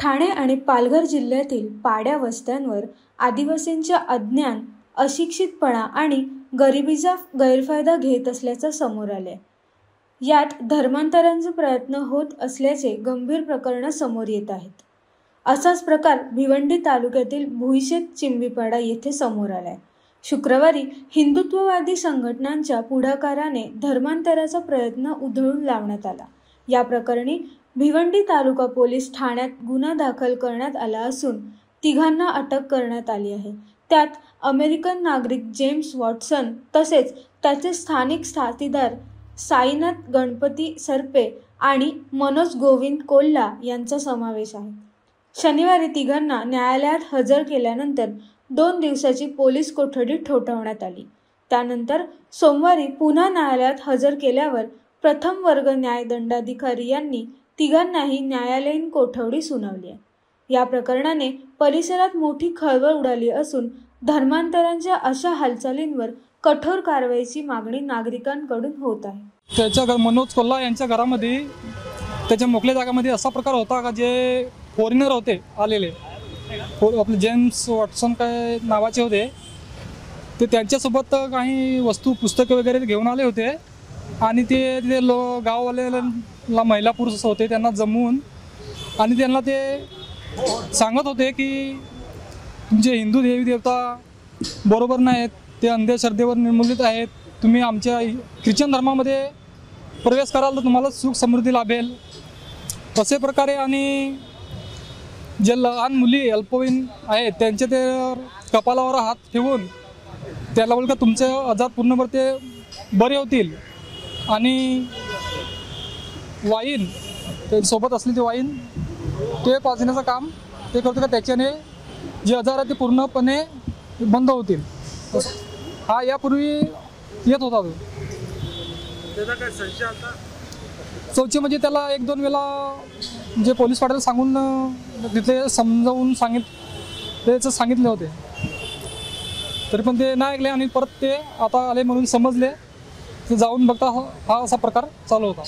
ठाणे आणि पालघर जिल्ह्यातील पाड्या वस्त्यांवर आदिवासींच्या अज्ञान, अशिक्षितपणा आणि गरिबीचा गैरफायदा घेत असल्याचं समोर आलंय। यात धर्मांतरांचे प्रयत्न होत असल्याचे गंभीर प्रकरणं समोर येत आहेत। असाच प्रकार भिवंडी तालुक्यातील भुईशेत चिंबीपाडा येथे समोर आलाय। शुक्रवारी हिंदुत्ववादी संघटनांच्या पुढाकाराने धर्मांतराचा प्रयत्न उधळून लावण्यात आला। या प्रकरणी भिवंडी तालुका पोलीस ठाण्यात गुन्हा दाखल करण्यात आला असून तिघांना अटक करण्यात आली आहे। त्यात अमेरिकन नागरिक जेम्स वॉटसन तसेच त्याचे स्थानिक साथीदार साईनाथ गणपती सरपे आणि मनोज गोविंद कोल्हा यांचा समावेश आहे। शनिवारी तिघांना न्यायालयात हजर केल्यानंतर 2 दिवसाची पोलीस कोठडी ठोठावण्यात आली। त्यानंतर सोमवारी पुन्हा न्यायालयात हजर केल्यावर प्रथम वर्ग न्यायदंडाधिकारी यांनी तिघांनाही न्यायालयीन कोठडी सुनावली आहे। या प्रकरणाने परिसरात मोठी खळबळ उडाली असून धर्मांतरांच्या अशा हालचालींवर कठोर कारवाईची मागणी नागरिकांकडून होत आहे। त्याच्या मनोज कोल्हा यांच्या घरामध्ये त्याच्या मोकळ्या जागामध्ये असा प्रकार होता का जे फॉरेनर होते आलेले, आपले जेम्स वॉटसन काय नावाचे होते, ते त्यांच्यासोबत काही वस्तू पुस्तके वगैरे घेऊन आले होते आणि ते तिथे गाववाल्याला महिला पुरुष होते त्यांना जमवून आणि त्यांना ते सांगत होते की तुमचे हिंदू देवी देवता बरोबर नाहीत, ते अंधश्रद्धेवर निर्मूलित आहेत, तुम्ही आमच्या ख्रिश्चन धर्मामध्ये प्रवेश कराल तर तुम्हाला सुख समृद्धी लाभेल असे प्रकारे। आणि जे लहान मुली अल्पवयीन आहेत त्यांचे ते कपालावर हात ठेवून त्याला बोल का तुमचे आजार पूर्णपणे ते बरे होतील आणि वाईन ते सोबत असलेली वाईन ते पाजण्याचं काम ते करतो का त्याच्याने जे आजार आहे ते पूर्णपणे बंद होतील। हा यापूर्वी येत होता तो। त्याचा काय संशय आता चौथी म्हणजे त्याला 1-2 वेळा जे पोलीस पाटील सांगून तिथे समजावून सांगितले होते तरी पण ते नाही ऐकले आणि परत ते आता आले म्हणून समजले, ते जाऊन बघता हा असा प्रकार चालू होता।